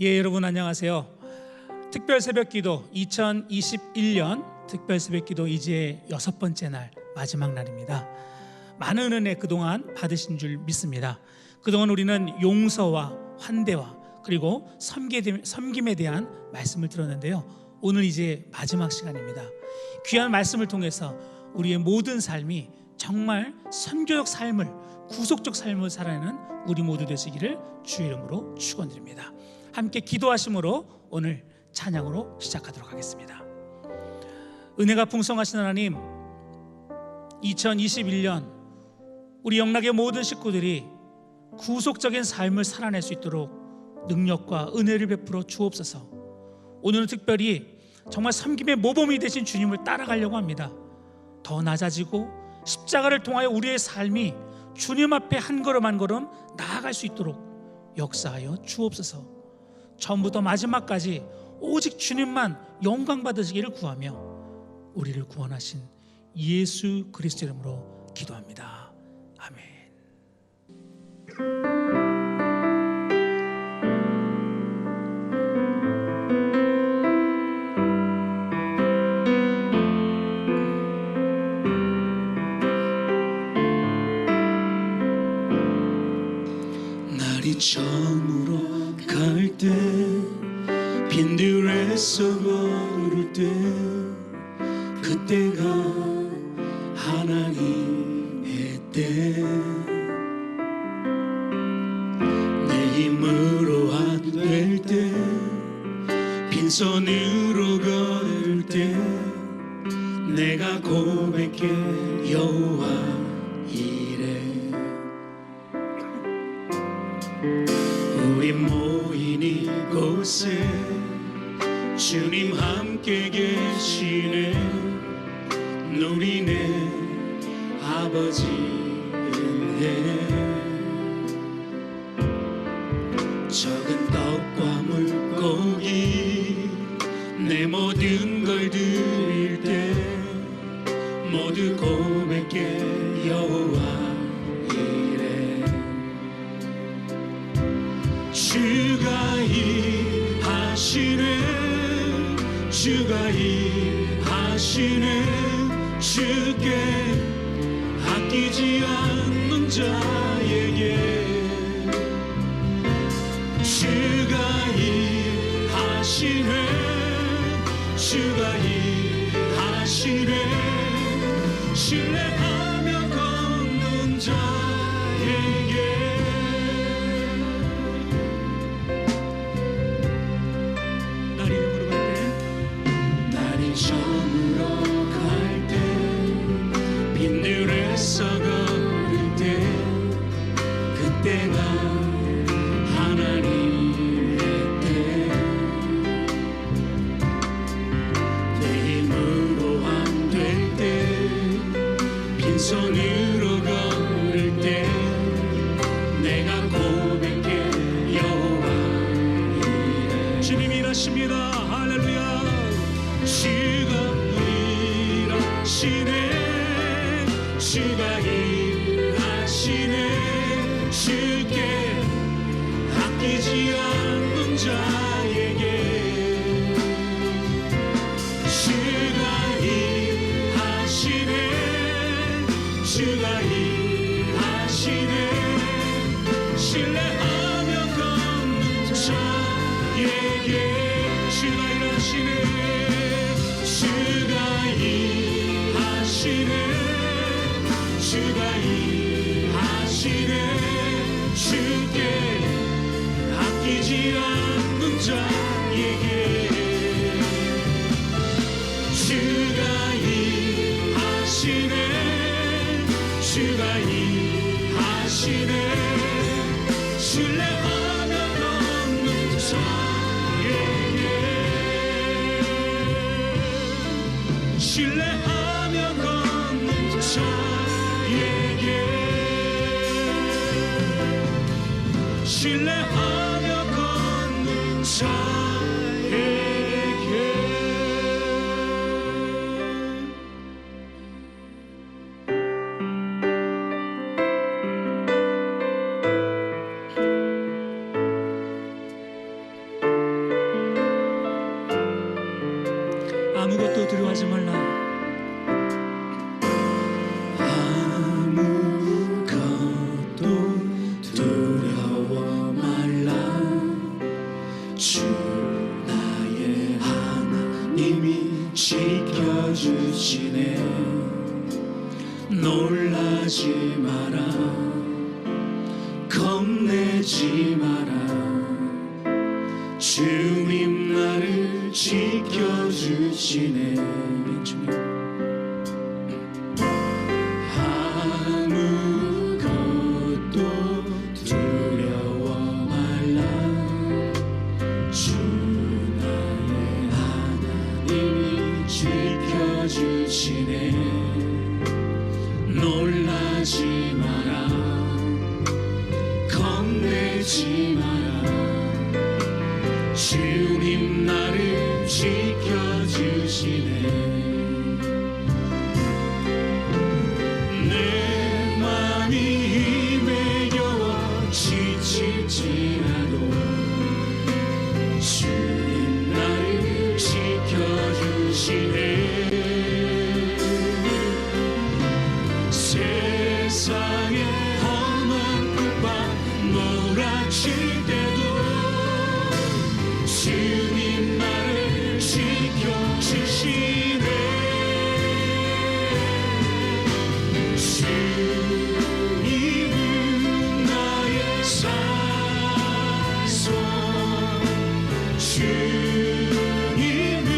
예, 여러분 안녕하세요. 특별 새벽기도 2021년 특별 새벽기도 이제 6번째 날, 마지막 날입니다. 많은 은혜 그동안 받으신 줄 믿습니다. 그동안 우리는 용서와 환대와 그리고 섬김에 대한 말씀을 들었는데요, 오늘 이제 마지막 시간입니다. 귀한 말씀을 통해서 우리의 모든 삶이 정말 선교적 삶을, 구속적 삶을 살아내는 우리 모두 되시기를 주의 이름으로 축원드립니다. 함께 기도하심으로 오늘 찬양으로 시작하도록 하겠습니다. 은혜가 풍성하신 하나님, 2021년 우리 영락의 모든 식구들이 구속적인 삶을 살아낼 수 있도록 능력과 은혜를 베풀어 주옵소서. 오늘은 특별히 정말 섬김의 모범이 되신 주님을 따라가려고 합니다. 더 낮아지고 십자가를 통하여 우리의 삶이 주님 앞에 한 걸음 한 걸음 나아갈 수 있도록 역사하여 주옵소서. 처음부터 마지막까지 오직 주님만 영광 받으시기를 구하며 우리를 구원하신 예수 그리스도 이름으로 기도합니다. 아멘. 날이 처음으로 갈 때, 빈들에서 걸을 때, 그때가 하나님의 때. 내 힘으로 안 될 때, 빈손으로 걸을 때, 내가 고백해 여호와 이래. 우리 모인 이곳에 주님 함께 계시네. 누리네 아버지 은혜. 적은 떡과 물고기 내 모든 걸 드릴 때, 모두 고백해 여호와 이래. 주가 일하시네, 주가 일하시네. 주께 아끼지 않는 자에게 주가 일하시네, 주가 일하시네. 신뢰하며 걷는 자에게 처음으로 갈 때, 빈들에서 걸을 때, 그때가 하나님의 때. 내 힘으로 안 될 때, 빈손으로 걸을 때, 내가 고백해 여호와 이래. 주님이 일하십니다. 할렐루야. 주가 일하시네, 주가 일하시네. 주께 아끼지 않는 자에게 주가 일하시네, 주가 일하시네. 신뢰하며 걷는 자에게 주가 일하시네, 주가 일하시네, 주가 일하시네. 주께 아끼지 않는 자에게 주가 일하시네, 주가 일하시네. 신뢰하며 걷는 자에게 신뢰하며 걷는 자에게 신뢰하며 걷는 자에게. 놀라지 마라 겁내지 마라 주님 나를 지켜주시네 주님 아무것도 두려워 말라 주 나의 하나님이 지켜주시네 놀라지 마라 겁내지 마라 주님 나를 지켜주시네 내 맘이 힘에 겨워 지칠지라도 주님 나를 지켜주시네 세상에 험한 흙과 몰아칠 때도 주님 나를 지켜주시네 주님은 나의 산소 주님은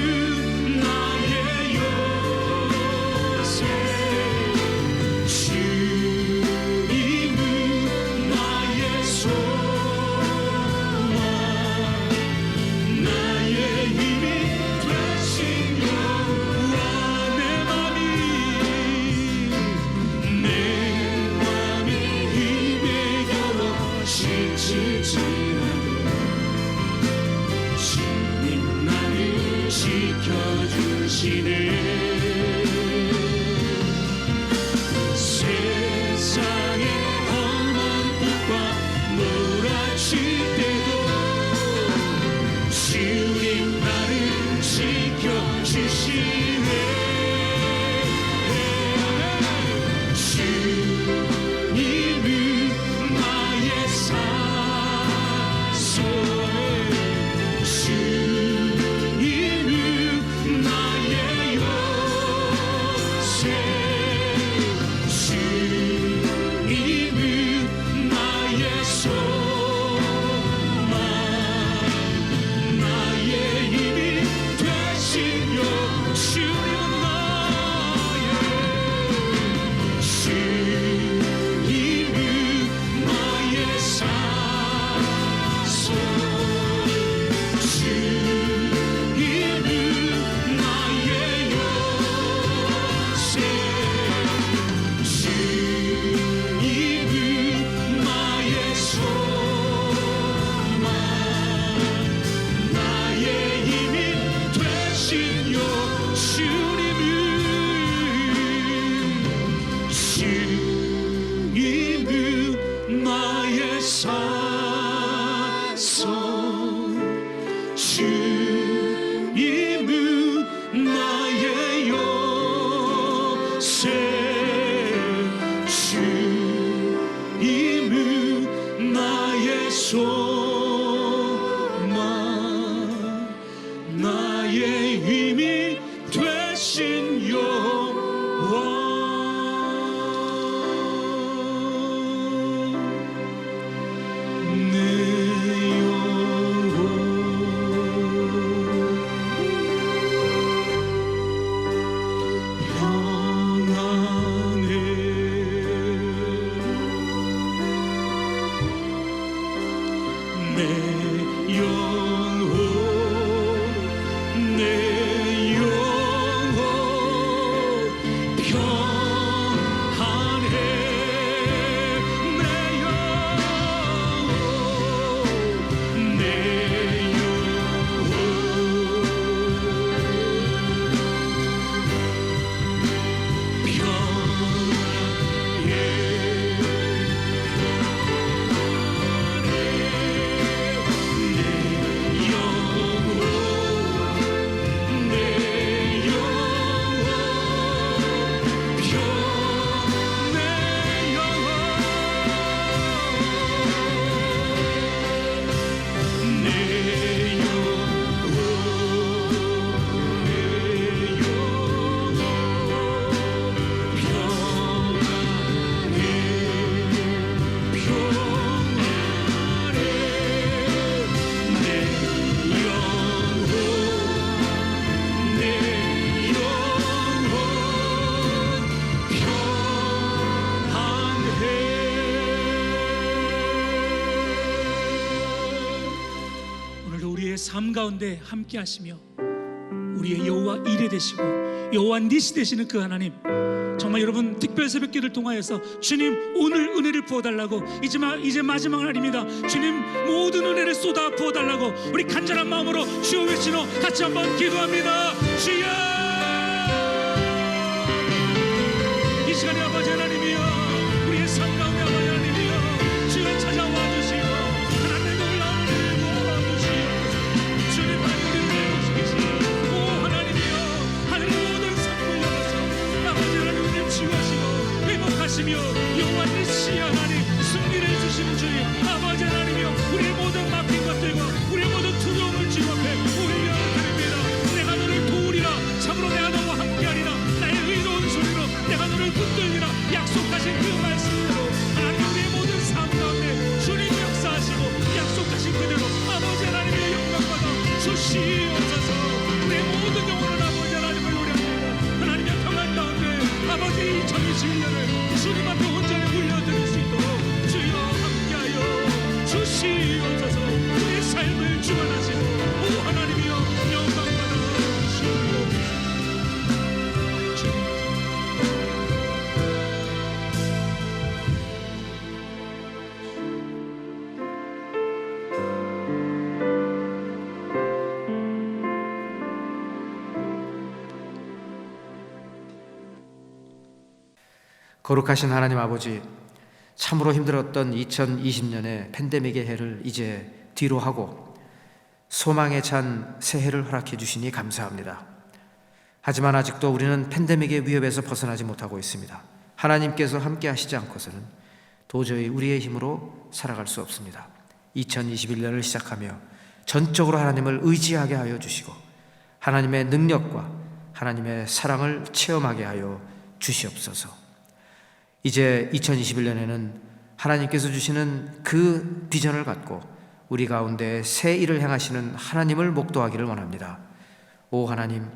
나의 요새 주님은 나의 소망 나의 힘이 되신 여호와 내 맘이 힘에 겨워 지칠지라도 주님 나를 지켜주시네 세상에 험한 흙과 몰아칠 때도 주님 나를 지켜주시네 주님은 나의 산소 주님은 나의 요새 주님은 나의 소망 나의 힘이 되신 여 주님은 나의 주님은 나의 산소 주님은 나의 요새 주님은 나의 소망 나의 힘이 되신 여 주님은 나의 산소 주님은 나의 요새 주님은 나의 소망 나의 힘이 되신 여호와 내 영혼 평안해 내 영혼 내 영혼 평안해 내 영혼 내 영혼 평안해 우리의 삶 가운데 함께 하시며 우리의 여호와 이레 되시고 여호와 니시 되시는 그 하나님, 정말 여러분 특별 새벽기도를 통하여서 주님 오늘 은혜를 부어달라고, 이제 마지막 날입니다. 주님 모든 은혜를 쏟아 부어달라고 우리 간절한 마음으로 주여 외치노 같이 한번 기도합니다. 주여, 이 시간에 아버지 하나님이여, 우리의 삶 가운데 아버지 하나님이여, 주여 찾아와 주시고 하나님의 놀라운 은혜를 부어주시옵소서. 주님 하나님 우리를 회복시키시고, 오 하나님이여, 하늘의 모든 산문을 열어서 아버지 하나님 우리를 치유하시고 회복하시며 여호와 니시 하나님 승리를 주시는 주님, 아버지 하나님이여, 우리의 모든 막힌 것들과 우리의 모든 두려움을 주 앞에 올려드립니다. 내가 너를 도우리라, 참으로 내가 너와 함께하리라, 나의 의로운 소리로 내가 너를 붙들리라 약속하신 그 말씀대로 하나님 우리의 모든 삶 가운데 주님 역사하시고 약속하신 그대로 아버지 하나님의 영광 받아 주시옵소서. 우리의 모든 영혼을 아버지 하나님을 노래합니다. 하나님의 평안 가운데 아버지 2021년을 주님 앞에 온전히 올려드릴 수 있도록 주여 함께하여 주시옵소서. 우리의 삶을 주관하시고 오 하나님이여 영광 받아 주시옵소서. 거룩하신 하나님 아버지, 참으로 힘들었던 2020년의 팬데믹의 해를 이제 뒤로 하고 소망에 찬 새해를 허락해 주시니 감사합니다. 하지만 아직도 우리는 팬데믹의 위협에서 벗어나지 못하고 있습니다. 하나님께서 함께 하시지 않고서는 도저히 우리의 힘으로 살아갈 수 없습니다. 2021년을 시작하며 전적으로 하나님을 의지하게 하여 주시고 하나님의 능력과 하나님의 사랑을 체험하게 하여 주시옵소서. 이제 2021년에는 하나님께서 주시는 그 비전을 갖고 우리 가운데 새 일을 행하시는 하나님을 목도하기를 원합니다. 오 하나님,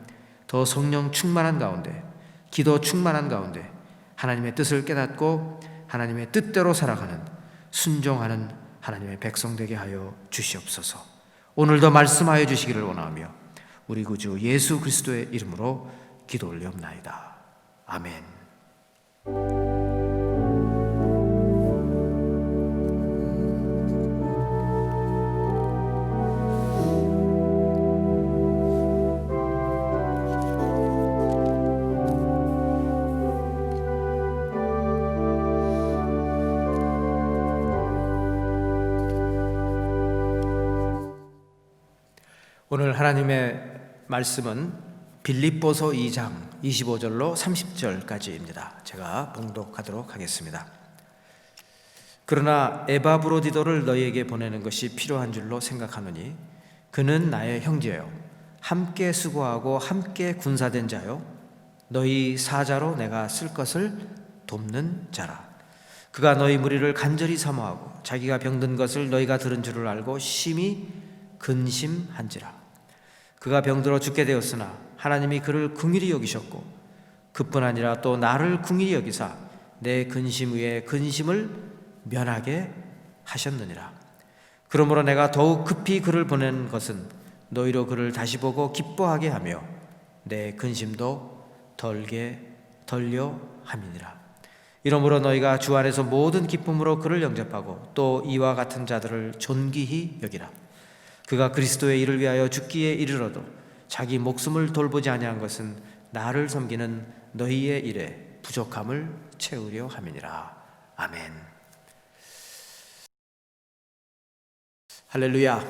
더 성령 충만한 가운데, 기도 충만한 가운데 하나님의 뜻을 깨닫고 하나님의 뜻대로 살아가는, 순종하는 하나님의 백성 되게 하여 주시옵소서. 오늘도 말씀하여 주시기를 원하며 우리 구주 예수 그리스도의 이름으로 기도 올리옵나이다. 아멘. 오늘 하나님의 말씀은 빌립보서 2장 25절로 30절까지입니다. 제가 봉독하도록 하겠습니다. 그러나 에바브로디도를 너희에게 보내는 것이 필요한 줄로 생각하노니 그는 나의 형제요, 함께 수고하고 함께 군사된 자요, 너희 사자로 내가 쓸 것을 돕는 자라. 그가 너희 무리를 간절히 사모하고 자기가 병든 것을 너희가 들은 줄을 알고 심히 근심한지라. 그가 병들어 죽게 되었으나 하나님이 그를 긍휼히 여기셨고 그뿐 아니라 또 나를 긍휼히 여기사 내 근심 위에 근심을 면하게 하셨느니라. 그러므로 내가 더욱 급히 그를 보낸 것은 너희로 그를 다시 보고 기뻐하게 하며 내 근심도 덜려 함이니라. 이러므로 너희가 주 안에서 모든 기쁨으로 그를 영접하고 또 이와 같은 자들을 존귀히 여기라. 그가 그리스도의 일을 위하여 죽기에 이르러도 자기 목숨을 돌보지 아니한 것은 나를 섬기는 너희의 일에 부족함을 채우려 함이니라. 아멘. 할렐루야.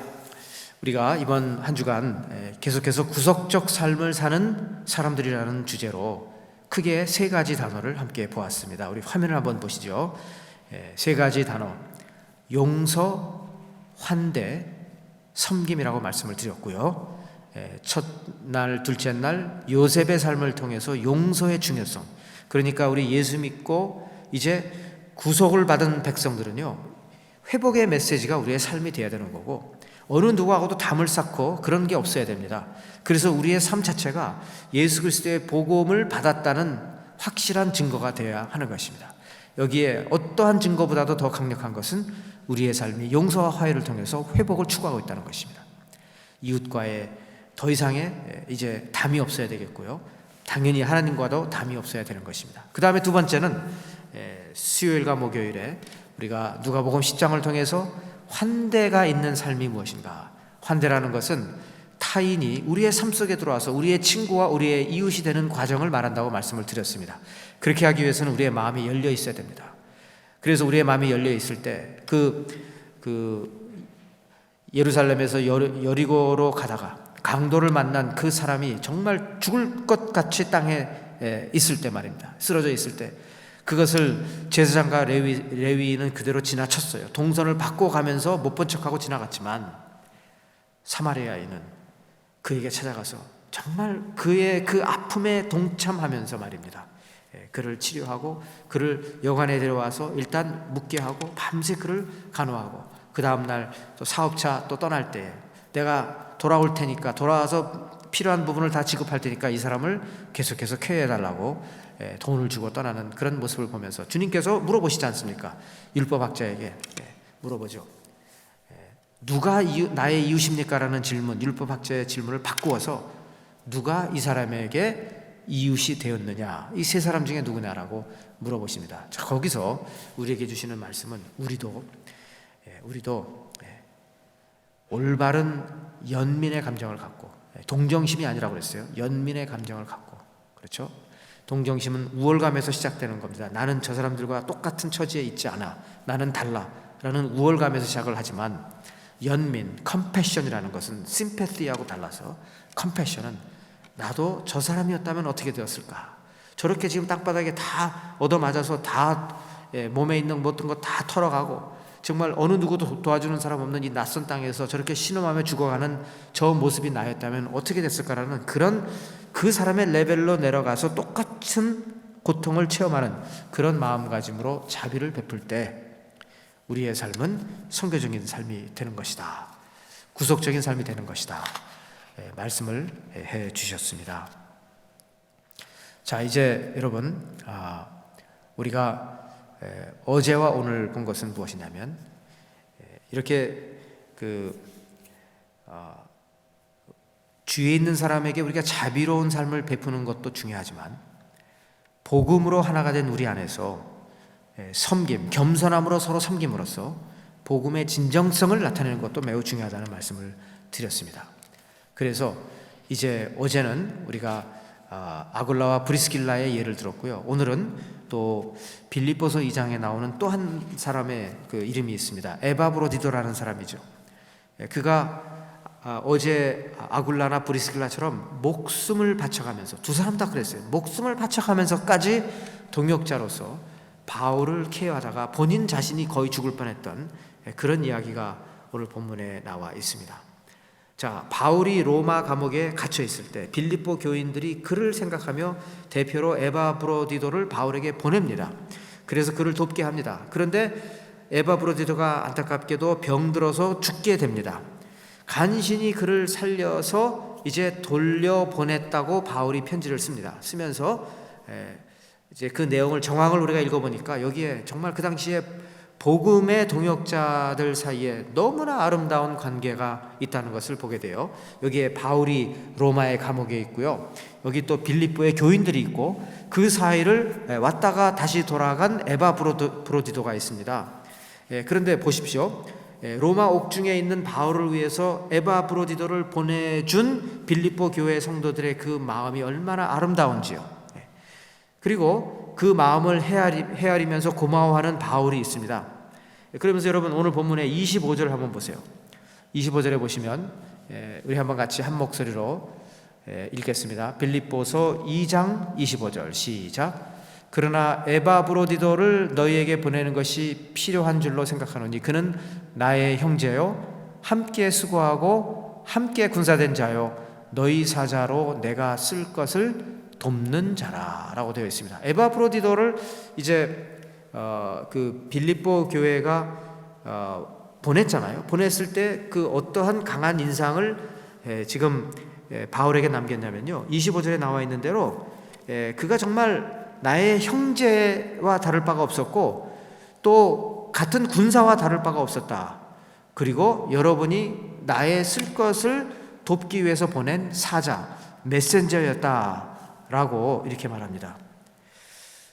우리가 이번 한 주간 계속해서 구속적 삶을 사는 사람들이라는 주제로 크게 세 가지 단어를 함께 보았습니다. 우리 화면을 한번 보시죠. 세 가지 단어, 용서, 환대, 섬김이라고 말씀을 드렸고요. 첫날, 둘째 날 요셉의 삶을 통해서 용서의 중요성, 그러니까 우리 예수 믿고 이제 구속을 받은 백성들은요, 회복의 메시지가 우리의 삶이 되어야 되는 거고 어느 누구하고도 담을 쌓고 그런 게 없어야 됩니다. 그래서 우리의 삶 자체가 예수 그리스도의 복음을 받았다는 확실한 증거가 되어야 하는 것입니다. 여기에 어떠한 증거보다도 더 강력한 것은 우리의 삶이 용서와 화해를 통해서 회복을 추구하고 있다는 것입니다. 이웃과의 더 이상의 이제 담이 없어야 되겠고요. 당연히 하나님과도 담이 없어야 되는 것입니다. 그 다음에 두 번째는 수요일과 목요일에 우리가 누가복음 10장을 통해서 환대가 있는 삶이 무엇인가. 환대라는 것은 타인이 우리의 삶 속에 들어와서 우리의 친구와 우리의 이웃이 되는 과정을 말한다고 말씀을 드렸습니다. 그렇게 하기 위해서는 우리의 마음이 열려 있어야 됩니다. 그래서 우리의 마음이 열려 있을 때 예루살렘에서 여리고로 가다가 강도를 만난 그 사람이 정말 죽을 것 같이 땅에 있을 때 말입니다. 쓰러져 있을 때 그것을 제사장과 레위인은 그대로 지나쳤어요. 동선을 바꿔가면서 못 본 척하고 지나갔지만 사마리아인은 그에게 찾아가서 정말 그의 그 아픔에 동참하면서 말입니다. 그를 치료하고 그를 여관에 데려와서 일단 묵게 하고 밤새 그를 간호하고 그 다음날 또 사업차 또 떠날 때 내가 돌아올 테니까 돌아와서 필요한 부분을 다 지급할 테니까 이 사람을 계속해서 케어해달라고 돈을 주고 떠나는 그런 모습을 보면서 주님께서 물어보시지 않습니까? 율법학자에게 물어보죠. 누가 나의 이웃입니까? 라는 질문, 율법학자의 질문을 바꾸어서 누가 이 사람에게 이웃이 되었느냐, 이 세 사람 중에 누구냐라고 물어보십니다. 자, 거기서 우리에게 주시는 말씀은 우리도 올바른 연민의 감정을 갖고, 동정심이 아니라고 그랬어요. 연민의 감정을 갖고, 그렇죠? 동정심은 우월감에서 시작되는 겁니다. 나는 저 사람들과 똑같은 처지에 있지 않아, 나는 달라 라는 우월감에서 시작을 하지만 연민, 컴패션이라는 것은 심패티하고 달라서 컴패션은 나도 저 사람이었다면 어떻게 되었을까, 저렇게 지금 땅바닥에 다 얻어맞아서 다 몸에 있는 모든 것 다 털어가고 정말 어느 누구도 도와주는 사람 없는 이 낯선 땅에서 저렇게 신음하며 죽어가는 저 모습이 나였다면 어떻게 됐을까라는 그런 그 사람의 레벨로 내려가서 똑같은 고통을 체험하는 그런 마음가짐으로 자비를 베풀 때 우리의 삶은 선교적인 삶이 되는 것이다, 구속적인 삶이 되는 것이다, 말씀을 해 주셨습니다. 자, 이제 여러분, 우리가 어제와 오늘 본 것은 무엇이냐면 이렇게 주위에 있는 사람에게 우리가 자비로운 삶을 베푸는 것도 중요하지만 복음으로 하나가 된 우리 안에서 섬김, 겸손함으로 서로 섬김으로써 복음의 진정성을 나타내는 것도 매우 중요하다는 말씀을 드렸습니다. 그래서 이제 어제는 우리가 아굴라와 브리스길라의 예를 들었고요. 오늘은 또 빌립보서 2장에 나오는 또 한 사람의 그 이름이 있습니다. 에바브로디도라는 사람이죠. 그가 어제 아굴라나 브리스길라처럼 목숨을 바쳐가면서, 두 사람 다 그랬어요. 목숨을 바쳐가면서까지 동역자로서 바울을 케어하다가 본인 자신이 거의 죽을 뻔했던 그런 이야기가 오늘 본문에 나와 있습니다. 자, 바울이 로마 감옥에 갇혀 있을 때 빌립보 교인들이 그를 생각하며 대표로 에바브로디도를 바울에게 보냅니다. 그래서 그를 돕게 합니다. 그런데 에바브로디도가 안타깝게도 병들어서 죽게 됩니다. 간신히 그를 살려서 이제 돌려보냈다고 바울이 편지를 씁니다. 쓰면서 이제 그 내용을, 정황을 우리가 읽어보니까 여기에 정말 그 당시에 복음의 동역자들 사이에 너무나 아름다운 관계가 있다는 것을 보게 돼요. 여기에 바울이 로마의 감옥에 있고요, 여기 또 빌립보의 교인들이 있고 그 사이를 왔다가 다시 돌아간 에바브로디도가 있습니다. 그런데 보십시오. 로마 옥중에 있는 바울을 위해서 에바브로디도를 보내준 빌립보 교회 성도들의 그 마음이 얼마나 아름다운지요. 그리고 그 마음을 헤아리면서 고마워하는 바울이 있습니다. 그러면서 여러분 오늘 본문의 25절을 한번 보세요. 25절에 보시면 우리 한번 같이 한 목소리로 읽겠습니다. 빌립보서 2장 25절 시작. 그러나 에바브로디도를 너희에게 보내는 것이 필요한 줄로 생각하노니 그는 나의 형제요 함께 수고하고 함께 군사된 자요 너희 사자로 내가 쓸 것을 돕는 자라라고 되어 있습니다. 에바브로디도를 이제 그 빌립보 교회가 보냈잖아요. 보냈을 때 그 어떠한 강한 인상을 지금 바울에게 남겼냐면요, 25절에 나와 있는 대로 그가 정말 나의 형제와 다를 바가 없었고 또 같은 군사와 다를 바가 없었다. 그리고 여러분이 나의 쓸 것을 돕기 위해서 보낸 사자, 메신저였다라고 이렇게 말합니다.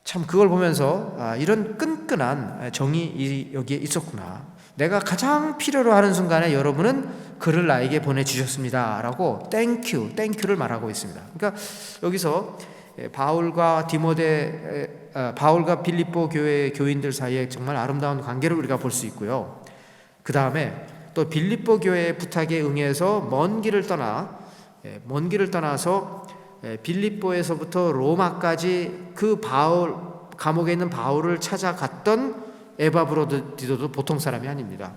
참 그걸 보면서 이런 끈끈한 정이 여기에 있었구나. 내가 가장 필요로 하는 순간에 여러분은 그를 나에게 보내주셨습니다 라고 땡큐를 말하고 있습니다. 그러니까 여기서 바울과 빌립보 교회 교인들 사이에 정말 아름다운 관계를 우리가 볼 수 있고요. 그 다음에 또 빌립보 교회의 부탁에 응해서 먼 길을 떠나서 빌립보에서부터 로마까지 그 감옥에 있는 바울을 찾아갔던 에바브로디도도 보통 사람이 아닙니다.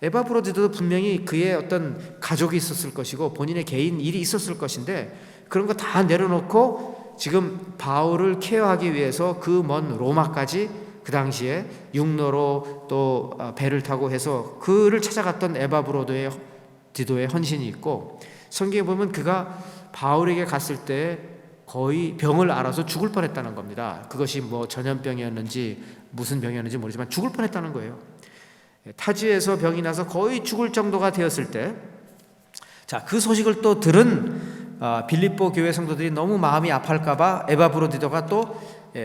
에바브로디도도 분명히 그의 어떤 가족이 있었을 것이고 본인의 개인 일이 있었을 것인데 그런 거 다 내려놓고 지금 바울을 케어하기 위해서 그 먼 로마까지 그 당시에 육로로 또 배를 타고 해서 그를 찾아갔던 에바브로디도의 헌신이 있고, 성경에 보면 그가 바울에게 갔을 때 거의 병을 앓아서 죽을 뻔했다는 겁니다. 그것이 뭐 전염병이었는지 무슨 병이었는지 모르지만 죽을 뻔했다는 거예요. 타지에서 병이 나서 거의 죽을 정도가 되었을 때, 자, 그 소식을 또 들은 빌립보 교회 성도들이 너무 마음이 아파할까봐 에바브로디도가 또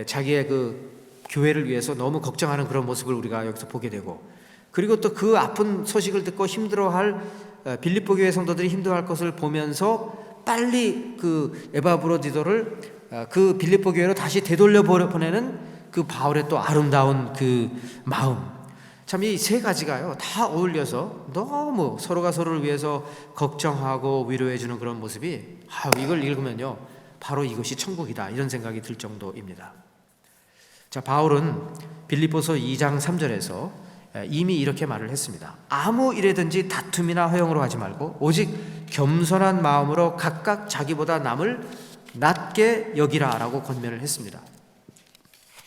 자기의 그 교회를 위해서 너무 걱정하는 그런 모습을 우리가 여기서 보게 되고, 그리고 또 그 아픈 소식을 듣고 힘들어할 빌립보 교회 성도들이 힘들어할 것을 보면서 빨리 그 에바브로디도를 그 빌립보 교회로 다시 되돌려 보내는 그 바울의 또 아름다운 그 마음, 참 이 세 가지가요 다 어울려서 너무 서로가 서로를 위해서 걱정하고 위로해주는 그런 모습이, 이걸 읽으면요 바로 이것이 천국이다 이런 생각이 들 정도입니다. 자, 바울은 빌립보서 2장 3절에서 이미 이렇게 말을 했습니다. 아무 일에든지 다툼이나 허용으로 하지 말고 오직 겸손한 마음으로 각각 자기보다 남을 낮게 여기라 라고 권면을 했습니다.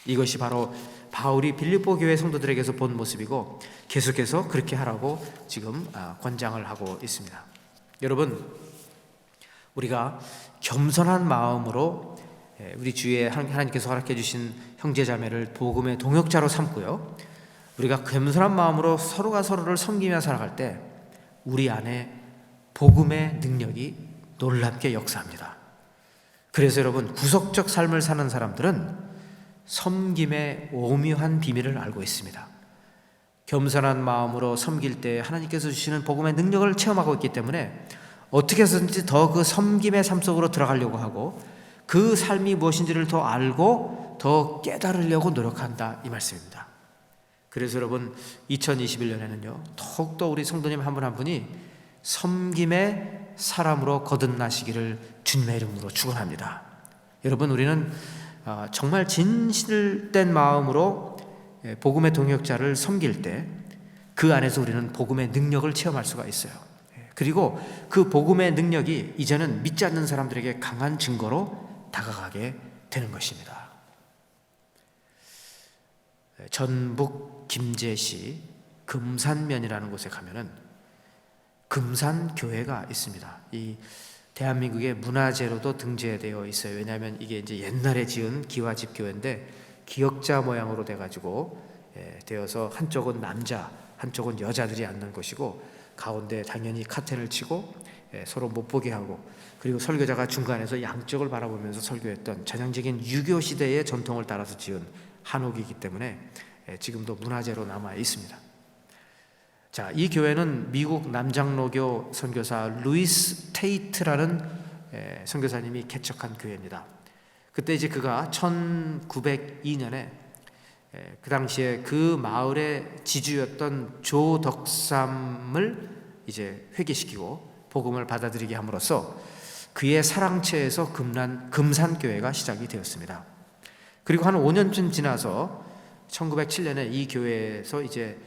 이것이 바로 바울이 빌립보 교회 성도들에게서 본 모습이고 계속해서 그렇게 하라고 지금 권장을 하고 있습니다. 여러분, 우리가 겸손한 마음으로 우리 주위에 하나님께서 허락해 주신 형제자매를 복음의 동역자로 삼고요, 우리가 겸손한 마음으로 서로가 서로를 섬기며 살아갈 때 우리 안에 복음의 능력이 놀랍게 역사합니다. 그래서 여러분, 구속적 삶을 사는 사람들은 섬김의 오묘한 비밀을 알고 있습니다. 겸손한 마음으로 섬길 때 하나님께서 주시는 복음의 능력을 체험하고 있기 때문에 어떻게 해서든지 더 그 섬김의 삶 속으로 들어가려고 하고 그 삶이 무엇인지를 더 알고 더 깨달으려고 노력한다, 이 말씀입니다. 그래서 여러분, 2021년에는요 더욱더 우리 성도님 한 분 한 분이 섬김의 사람으로 거듭나시기를 주님의 이름으로 축원합니다. 여러분, 우리는 정말 진실된 마음으로 복음의 동역자를 섬길 때 그 안에서 우리는 복음의 능력을 체험할 수가 있어요. 그리고 그 복음의 능력이 이제는 믿지 않는 사람들에게 강한 증거로 다가가게 되는 것입니다. 전북 김제시 금산면이라는 곳에 가면은 금산교회가 있습니다. 이 대한민국의 문화재로도 등재되어 있어요. 왜냐하면 이게 이제 옛날에 지은 기와집 교회인데 기역자 모양으로 돼가지고 되어서 한쪽은 남자, 한쪽은 여자들이 앉는 곳이고 가운데 당연히 카텐을 치고 서로 못 보게 하고, 그리고 설교자가 중간에서 양쪽을 바라보면서 설교했던 전형적인 유교 시대의 전통을 따라서 지은 한옥이기 때문에 지금도 문화재로 남아 있습니다. 자, 이 교회는 미국 남장로교 선교사 루이스 테이트라는 선교사님이 개척한 교회입니다. 그때 이제 그가 1902년에 그 당시에 그 마을의 지주였던 조 덕삼을 이제 회개시키고 복음을 받아들이게 함으로써 그의 사랑채에서 금산교회가 시작이 되었습니다. 그리고 한 5년쯤 지나서 1907년에 이 교회에서 이제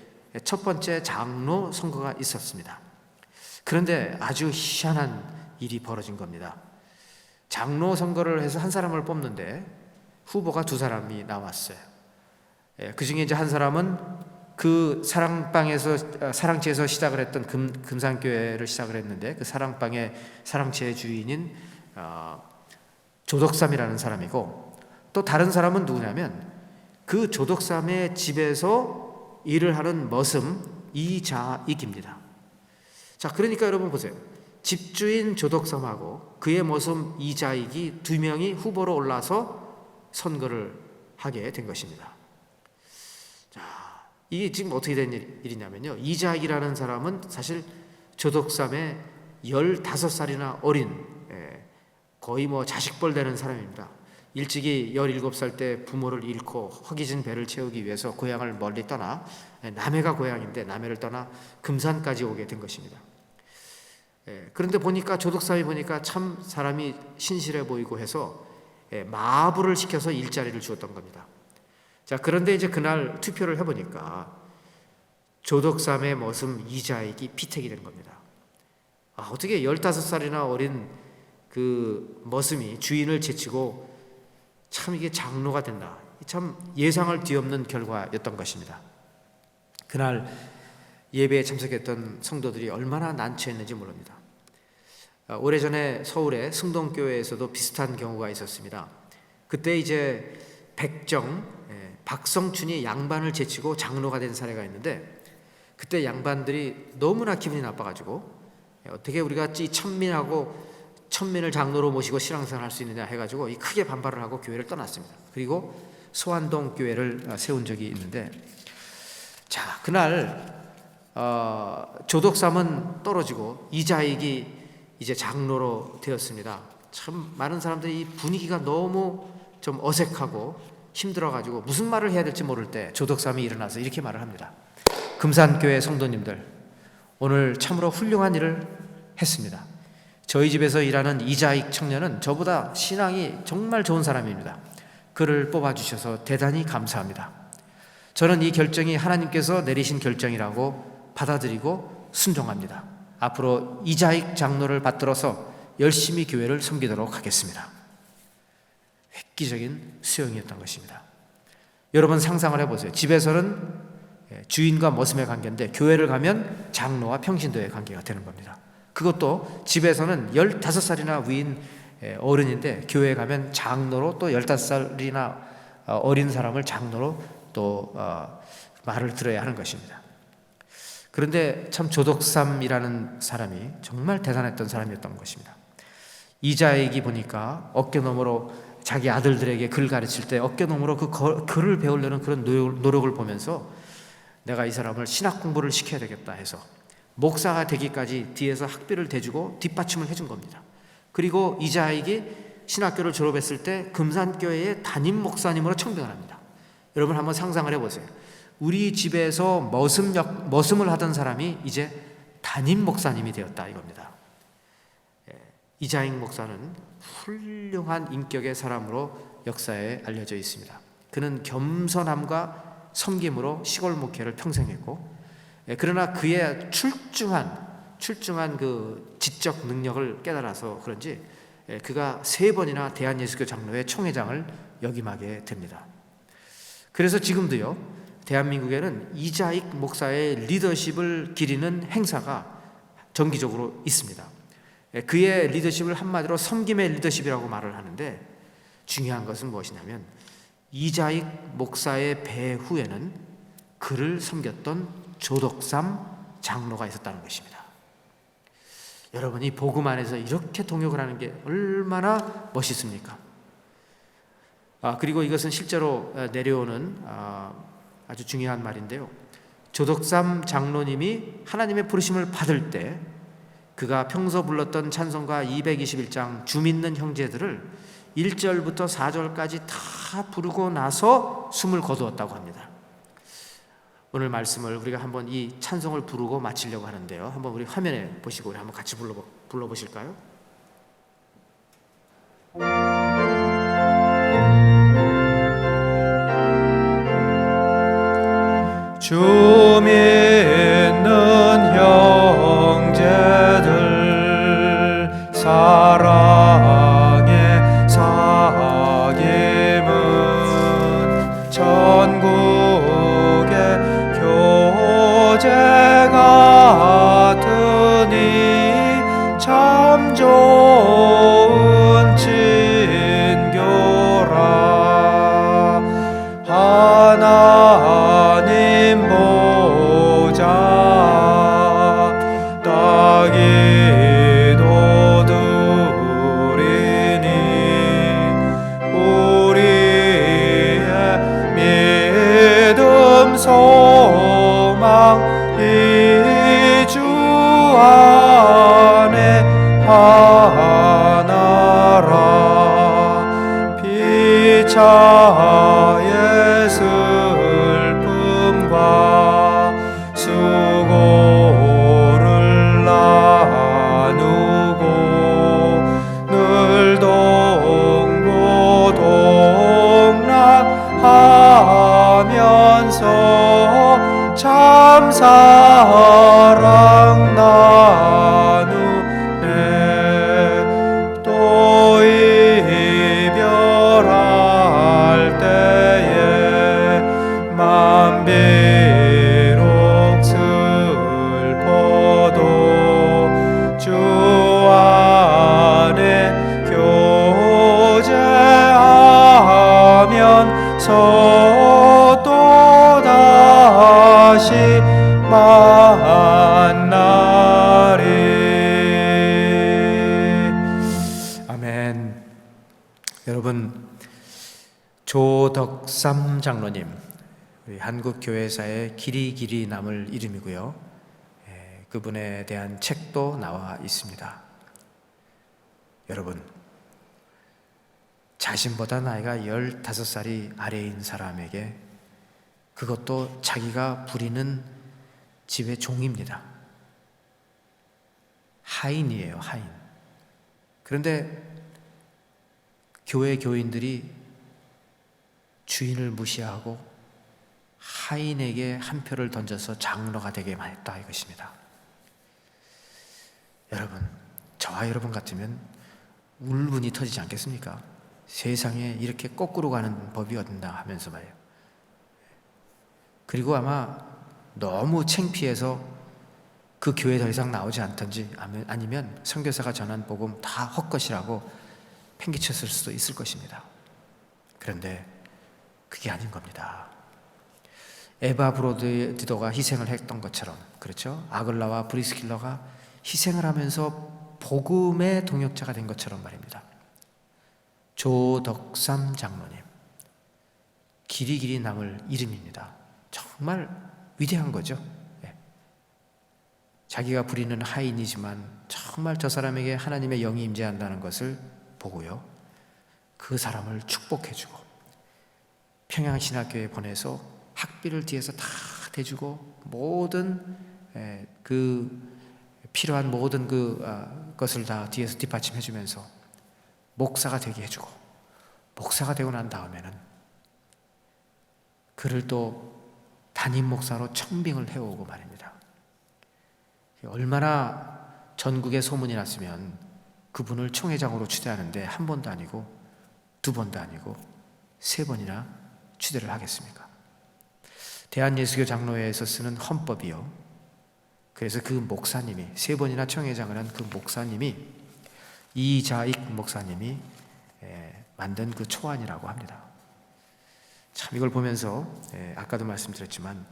첫 번째 장로 선거가 있었습니다. 그런데 아주 희한한 일이 벌어진 겁니다. 장로 선거를 해서 한 사람을 뽑는데 후보가 두 사람이 나왔어요. 그 중에 이제 한 사람은 그 사랑채에서 시작을 했던 금산교회를 시작을 했는데 그 사랑채의 주인인 조덕삼이라는 사람이고, 또 다른 사람은 누구냐면 그 조덕삼의 집에서 일을 하는 머슴 이자익입니다. 자, 그러니까 여러분 보세요. 집주인 조덕삼하고 그의 모습 이자익이 두 명이 후보로 올라서 선거를 하게 된 것입니다. 자, 이게 지금 어떻게 된 일이냐면요, 이자익이라는 사람은 사실 조덕삼의 15살이나 어린, 거의 뭐 자식벌 되는 사람입니다. 일찍이 17살 때 부모를 잃고 허기진 배를 채우기 위해서 고향을 멀리 떠나, 남해가 고향인데 남해를 떠나 금산까지 오게 된 것입니다. 그런데 보니까 조덕삼이 보니까 참 사람이 신실해 보이고 해서 마부를 시켜서 일자리를 주었던 겁니다. 자, 그런데 이제 그날 투표를 해보니까 조덕삼의 모습 이자익이 피택이 된 겁니다. 어떻게 15살이나 어린 그 머슴이 주인을 제치고 참 이게 장로가 된다. 참 예상을 뒤엎는 결과였던 것입니다. 그날 예배에 참석했던 성도들이 얼마나 난처했는지 모릅니다. 오래전에 서울의 승동교회에서도 비슷한 경우가 있었습니다. 그때 이제 백정, 박성춘이 양반을 제치고 장로가 된 사례가 있는데, 그때 양반들이 너무나 기분이 나빠가지고 어떻게 우리가 이 천민을 장로로 모시고 신앙생활 할 수 있느냐 해가지고 크게 반발을 하고 교회를 떠났습니다. 그리고 소환동 교회를 세운 적이 있는데, 자, 그날 조덕삼은 떨어지고 이자익이 이제 장로로 되었습니다. 참 많은 사람들이 이 분위기가 너무 좀 어색하고 힘들어가지고 무슨 말을 해야 될지 모를 때 조덕삼이 일어나서 이렇게 말을 합니다. 금산교회 성도님들, 오늘 참으로 훌륭한 일을 했습니다. 저희 집에서 일하는 이자익 청년은 저보다 신앙이 정말 좋은 사람입니다. 그를 뽑아주셔서 대단히 감사합니다. 저는 이 결정이 하나님께서 내리신 결정이라고 받아들이고 순종합니다. 앞으로 이자익 장로를 받들어서 열심히 교회를 섬기도록 하겠습니다. 획기적인 수용이었던 것입니다. 여러분 상상을 해보세요. 집에서는 주인과 머슴의 관계인데 교회를 가면 장로와 평신도의 관계가 되는 겁니다. 그것도 집에서는 15살이나 위인 어른인데 교회에 가면 장로로, 또 15살이나 어린 사람을 장로로 또 말을 들어야 하는 것입니다. 그런데 참 조덕삼이라는 사람이 정말 대단했던 사람이었던 것입니다. 이자익이 보니까 어깨너머로 자기 아들들에게 글 가르칠 때 어깨너머로 그 글을 배우려는 그런 노력을 보면서 내가 이 사람을 신학 공부를 시켜야 되겠다 해서 목사가 되기까지 뒤에서 학비를 대주고 뒷받침을 해준 겁니다. 그리고 이자익이 신학교를 졸업했을 때 금산교회의 담임 목사님으로 청빙을 합니다. 여러분 한번 상상을 해보세요. 우리 집에서 머슴을 하던 사람이 이제 담임 목사님이 되었다 이겁니다. 이자익 목사는 훌륭한 인격의 사람으로 역사에 알려져 있습니다. 그는 겸손함과 섬김으로 시골 목회를 평생 했고, 그러나 그의 출중한 그 지적 능력을 깨달아서 그런지 그가 3번이나 대한예수교 장로회 총회장을 역임하게 됩니다. 그래서 지금도요, 대한민국에는 이자익 목사의 리더십을 기리는 행사가 정기적으로 있습니다. 그의 리더십을 한마디로 섬김의 리더십이라고 말을 하는데, 중요한 것은 무엇이냐면 이자익 목사의 배후에는 그를 섬겼던 조덕삼 장로가 있었다는 것입니다. 여러분, 이 복음 안에서 이렇게 동역을 하는 게 얼마나 멋있습니까? 그리고 이것은 실제로 내려오는 아주 중요한 말인데요, 조덕삼 장로님이 하나님의 부르심을 받을 때 그가 평소 불렀던 찬송가 221장 주 믿는 형제들을 1절부터 4절까지 다 부르고 나서 숨을 거두었다고 합니다. 오늘 말씀을 우리가 한번 이 찬송을 부르고 마치려고 하는데요, 한번 우리 화면에 보시고 우리 한번 같이 불러보실까요? 주 믿는 형제들 사랑의 사귐은 천국의 교제 같으니 참 좋은 친교라. 하나님 보좌 소망 이 주 안에 하나라. 피차의 슬픔과 수고를 나누고 늘 동고동락하면서 참 사랑 나누네. 또 이별할 때에 맘 비록 슬퍼도 주 안에 교제하면서 또 다시 만나리. 아멘. 여러분, 조덕삼 장로님, 우리 한국교회사의 길이 남을 이름이고요. 그분에 대한 책도 나와 있습니다. 여러분, 자신보다 나이가 15살이 아래인 사람에게, 그것도 자기가 부리는 집의 종입니다. 하인이에요, 하인. 그런데 교회 교인들이 주인을 무시하고 하인에게 한 표를 던져서 장로가 되게 했다 이것입니다. 여러분, 저와 여러분 같으면 울분이 터지지 않겠습니까? 세상에 이렇게 거꾸로 가는 법이 어딨나 하면서 말이에요. 그리고 아마 너무 창피해서 그 교회 더 이상 나오지 않던지, 아니면 선교사가 전한 복음 다 헛것이라고 팽개쳤을 수도 있을 것입니다. 그런데 그게 아닌 겁니다. 에바 브로디도가 희생을 했던 것처럼, 그렇죠? 아글라와 브리스킬러가 희생을 하면서 복음의 동역자가 된 것처럼 말입니다. 조덕삼 장로님, 길이 남을 이름입니다. 정말 위대한 거죠. 자기가 부리는 하인이지만 정말 저 사람에게 하나님의 영이 임재한다는 것을 보고요, 그 사람을 축복해주고 평양신학교에 보내서 학비를 뒤에서 다 대주고 모든 그 필요한 모든 것을 다 뒤에서 뒷받침해주면서 목사가 되게 해주고, 목사가 되고 난 다음에는 그를 또 담임 목사로 청빙을 해오고 말입니다. 얼마나 전국에 소문이 났으면 그분을 총회장으로 추대하는데 한 번도 아니고 두 번도 아니고 세 번이나 추대를 하겠습니까? 대한예수교 장로회에서 쓰는 헌법이요, 그래서 그 목사님이, 세 번이나 총회장을 한 그 목사님이 이자익 목사님이 만든 그 초안이라고 합니다. 참 이걸 보면서 아까도 말씀드렸지만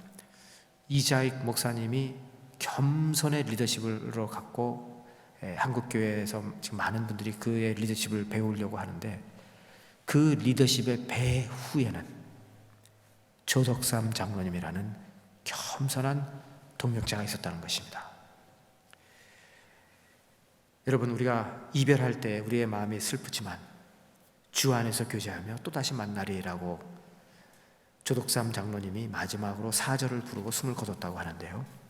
이자익 목사님이 겸손의 리더십으로 갖고 한국교회에서 지금 많은 분들이 그의 리더십을 배우려고 하는데, 그 리더십의 배후에는 조덕삼 장로님이라는 겸손한 동역자가 있었다는 것입니다. 여러분, 우리가 이별할 때 우리의 마음이 슬프지만 주 안에서 교제하며 또다시 만나리라고 조덕삼 장로님이 마지막으로 사절을 부르고 숨을 거뒀다고 하는데요,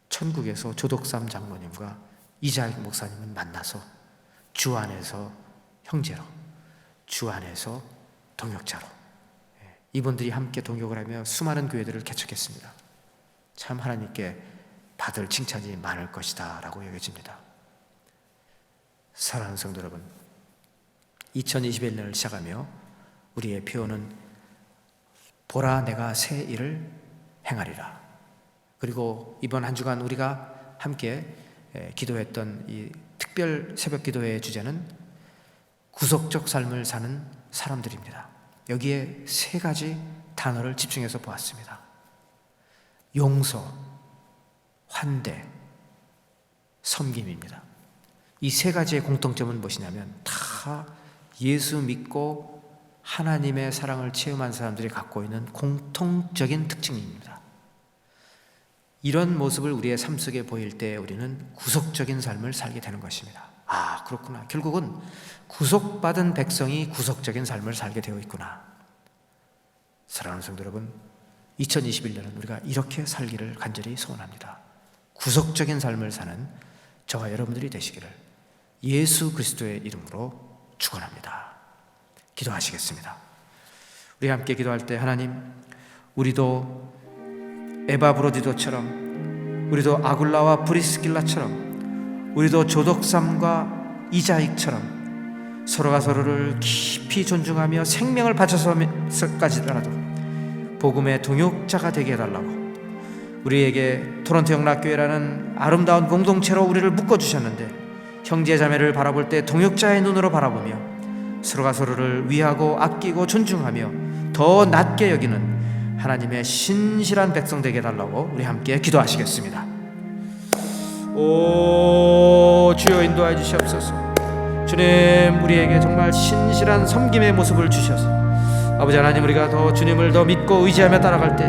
천국에서 조덕삼 장로님과 이자익 목사님은 만나서 주 안에서 형제로, 주 안에서 동역자로, 이분들이 함께 동역을 하며 수많은 교회들을 개척했습니다. 참 하나님께 받을 칭찬이 많을 것이다 라고 여겨집니다. 사랑하는 성도 여러분, 2021년을 시작하며 우리의 표어는 보라 내가 새 일을 행하리라. 그리고 이번 한 주간 우리가 함께 기도했던 이 특별 새벽 기도회의 주제는 구속적 삶을 사는 사람들입니다. 여기에 세 가지 단어를 집중해서 보았습니다. 용서, 환대, 섬김입니다. 이 세 가지의 공통점은 무엇이냐면 다 예수 믿고 하나님의 사랑을 체험한 사람들이 갖고 있는 공통적인 특징입니다. 이런 모습을 우리의 삶 속에 보일 때 우리는 구속적인 삶을 살게 되는 것입니다. 아, 그렇구나. 결국은 구속받은 백성이 구속적인 삶을 살게 되어 있구나. 사랑하는 성도 여러분, 2021년은 우리가 이렇게 살기를 간절히 소원합니다. 구속적인 삶을 사는 저와 여러분들이 되시기를 예수 그리스도의 이름으로 축원합니다. 기도하시겠습니다. 우리 함께 기도할 때 하나님, 우리도 에바브로디도처럼, 우리도 아굴라와 프리스길라처럼, 우리도 조독삼과 이자익처럼 서로가 서로를 깊이 존중하며 생명을 바쳐서까지라도 복음의 동역자가 되게 해달라고, 우리에게 토론토 영락교회라는 아름다운 공동체로 우리를 묶어주셨는데 형제자매를 바라볼 때 동역자의 눈으로 바라보며 서로가 서로를 위하고 아끼고 존중하며 더 낮게 여기는 하나님의 신실한 백성 되게 해달라고 우리 함께 기도하시겠습니다. 오 주여 인도하여 주시옵소서. 주님, 우리에게 정말 신실한 섬김의 모습을 주셔서 아버지 하나님, 우리가 더 주님을 더 믿고 의지하며 따라갈 때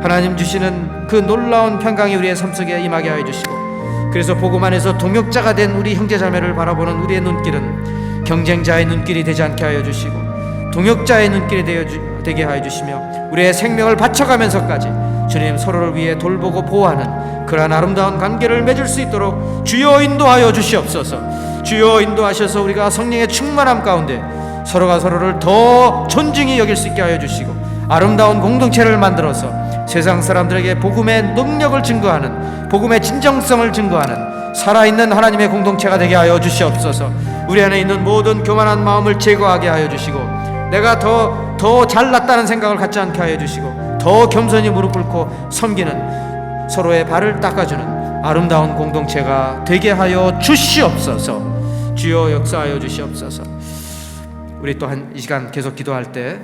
하나님 주시는 그 놀라운 평강이 우리의 삶 속에 임하게 하여 주시고, 그래서 복음 안에서 동역자가 된 우리 형제자매를 바라보는 우리의 눈길은 경쟁자의 눈길이 되지 않게 하여 주시고 동역자의 눈길이 되게 하여 주시며 우리의 생명을 바쳐가면서까지 주님 서로를 위해 돌보고 보호하는 그러한 아름다운 관계를 맺을 수 있도록 주여 인도하여 주시옵소서. 주여 인도하셔서 우리가 성령의 충만함 가운데 서로가 서로를 더 존중히 여길 수 있게 하여 주시고 아름다운 공동체를 만들어서 세상 사람들에게 복음의 능력을 증거하는, 복음의 진정성을 증거하는 살아있는 하나님의 공동체가 되게 하여 주시옵소서. 우리 안에 있는 모든 교만한 마음을 제거하게 하여 주시고 내가 더 잘났다는 생각을 갖지 않게 하여 주시고 더 겸손히 무릎 꿇고 섬기는, 서로의 발을 닦아주는 아름다운 공동체가 되게 하여 주시옵소서. 주여 역사하여 주시옵소서. 우리 또한 이 시간 계속 기도할 때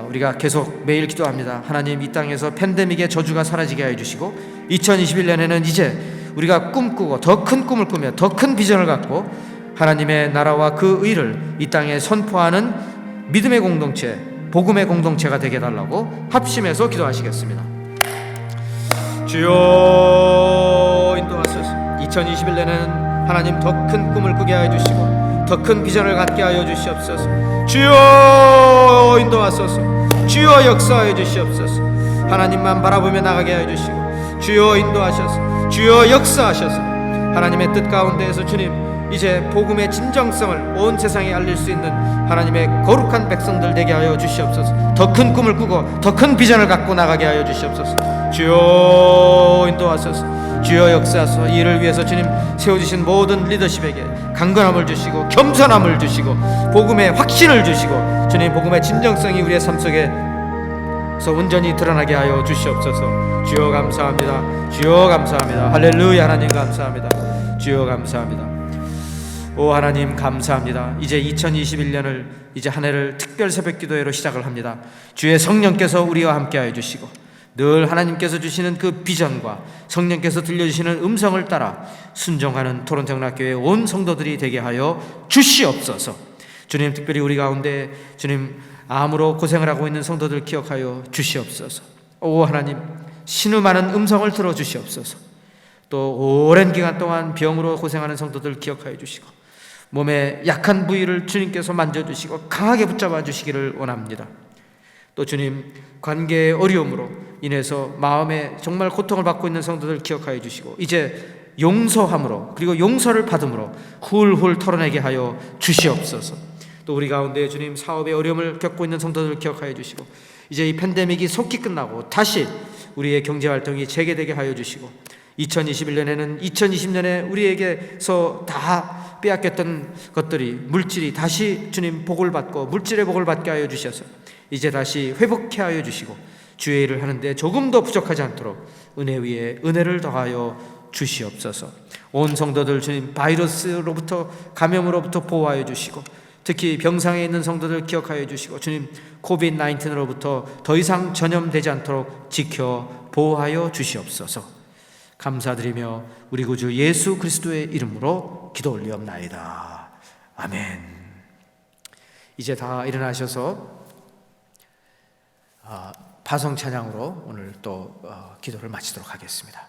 우리가 계속 매일 기도합니다. 하나님, 이 땅에서 팬데믹의 저주가 사라지게 하여 주시고 2021년에는 이제 우리가 꿈꾸고 더 큰 꿈을 꾸며 더 큰 비전을 갖고 하나님의 나라와 그 의를 이 땅에 선포하는 믿음의 공동체, 복음의 공동체가 되게 해달라고 합심해서 기도하시겠습니다. 주여 인도하소서. 2021년에는 하나님 더 큰 꿈을 꾸게 하여 주시고 더 큰 비전을 갖게 하여 주시옵소서. 주여 인도하소서. 주여 역사하여 주시옵소서. 하나님만 바라보며 나가게 하여 주시고 주여 인도하셔서 주여 역사하셔서 하나님의 뜻 가운데에서 주님 이제 복음의 진정성을 온 세상에 알릴 수 있는 하나님의 거룩한 백성들 되게 하여 주시옵소서. 더 큰 꿈을 꾸고 더 큰 비전을 갖고 나가게 하여 주시옵소서. 주여 인도하소서. 주여 역사하소서. 이 일을 위해서 주님 세워주신 모든 리더십에게 강건함을 주시고 겸손함을 주시고 복음의 확신을 주시고 주님 복음의 진정성이 우리의 삶 속에서 온전히 드러나게 하여 주시옵소서. 주여 감사합니다. 주여 감사합니다. 할렐루야. 하나님 감사합니다. 주여 감사합니다. 오 하나님 감사합니다. 이제 2021년을 이제 한 해를 특별 새벽 기도회로 시작을 합니다. 주의 성령께서 우리와 함께 하여 주시고 늘 하나님께서 주시는 그 비전과 성령께서 들려주시는 음성을 따라 순종하는 토론토 영락교회 온 성도들이 되게 하여 주시옵소서. 주님, 특별히 우리 가운데 주님 암으로 고생을 하고 있는 성도들 기억하여 주시옵소서. 오 하나님, 신음하는 음성을 들어주시옵소서. 또 오랜 기간 동안 병으로 고생하는 성도들 기억하여 주시고 몸의 약한 부위를 주님께서 만져주시고 강하게 붙잡아 주시기를 원합니다. 또 주님, 관계의 어려움으로 인해서 마음에 정말 고통을 받고 있는 성도들 기억하여 주시고 이제 용서함으로 그리고 용서를 받음으로 훌훌 털어내게 하여 주시옵소서. 또 우리 가운데 주님 사업의 어려움을 겪고 있는 성도들 기억하여 주시고 이제 이 팬데믹이 속히 끝나고 다시 우리의 경제활동이 재개되게 하여 주시고 2021년에는 2020년에 우리에게서 다 빼앗겼던 것들이 물질이 다시 주님 복을 받고 물질의 복을 받게 하여 주셔서 이제 다시 회복해 하여 주시고 주의 일을 하는데 조금 더 부족하지 않도록 은혜 위에 은혜를 더하여 주시옵소서. 온 성도들 주님 바이러스로부터 감염으로부터 보호하여 주시고 특히 병상에 있는 성도들 기억하여 주시고 주님 코비드-19로부터 더 이상 전염되지 않도록 지켜 보호하여 주시옵소서. 감사드리며 우리 구주 예수 그리스도의 이름으로 기도 올리옵나이다. 아멘. 이제 다 일어나셔서 파송 찬양으로 오늘 또 기도를 마치도록 하겠습니다.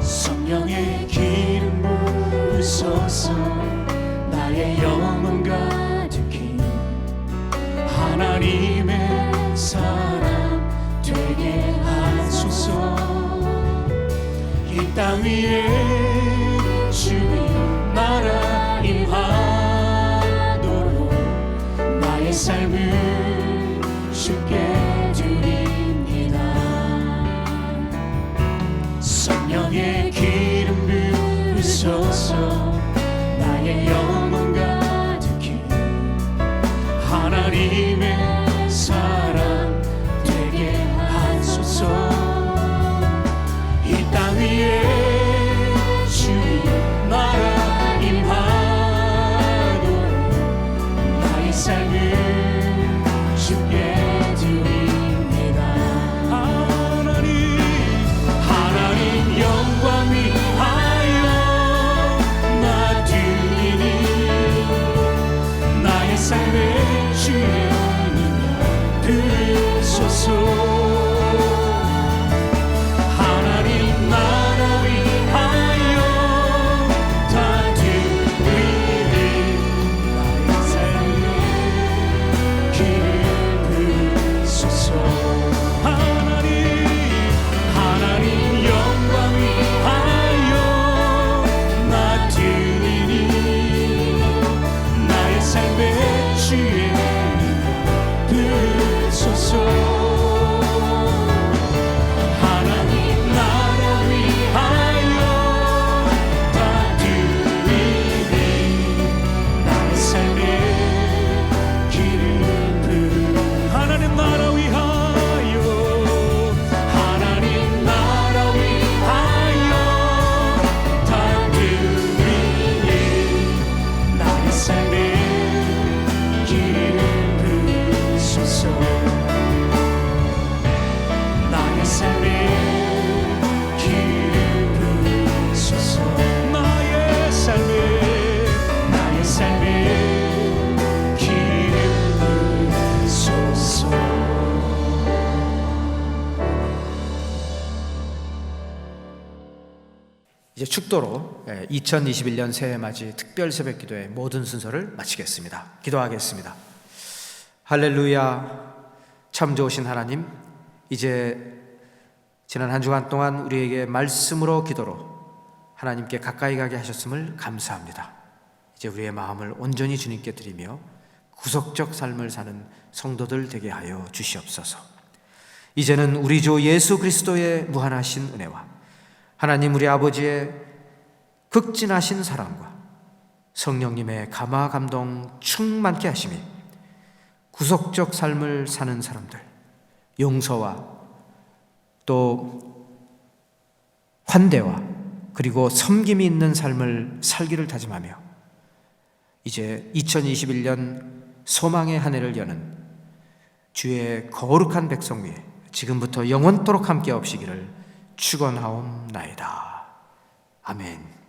성령의 기름 부으소서. 나의 영혼 가득히 하나님의 사람 되게 하소서. 이 땅 위에 주의 나라 임하도록 나의 삶을 주께 드립니다. 성령의 기름 부으소서. 나의 영혼 가득히 하나님의 사람 되게 하소서. 이 땅 위에 주의 나라 임하도록 나의 삶을 주께 드립니다. 하나님 영광 위하여 나 드리니 나의 삶의 주의 은혜여 들으소서. 하나님 나라 위하여 다 드리니 나의 삶의 길을 부으소서. 하나님 영광 위하여 나 드리니 나의 삶의 주의 들으소서. 하나님 나라 위하여 다 드리니 나의 삶의 길을 하나님 나라 위하여 하나님 나라 위하여 다 드리니 나의 삶의 길을 부으소서. 나의 삶의 길을 부으소서. 나의 삶의 길을 부으소서. 이제 축도로 2021년 새해맞이 특별 새벽기도의 모든 순서를 마치겠습니다. 기도하겠습니다. 할렐루야. 참 좋으신 하나님, 이제 지난 한 주간 동안 우리에게 말씀으로 기도로 하나님께 가까이 가게 하셨음을 감사합니다. 이제 우리의 마음을 온전히 주님께 드리며 구속적 삶을 사는 성도들 되게 하여 주시옵소서. 이제는 우리 주 예수 그리스도의 무한하신 은혜와 하나님 우리 아버지의 극진하신 사랑과 성령님의 감화 감동 충만케 하심이 구속적 삶을 사는 사람들, 용서와 또 환대와 그리고 섬김이 있는 삶을 살기를 다짐하며 이제 2021년 소망의 한 해를 여는 주의 거룩한 백성 위에 지금부터 영원토록 함께 없시기를 축원하옵나이다. 아멘.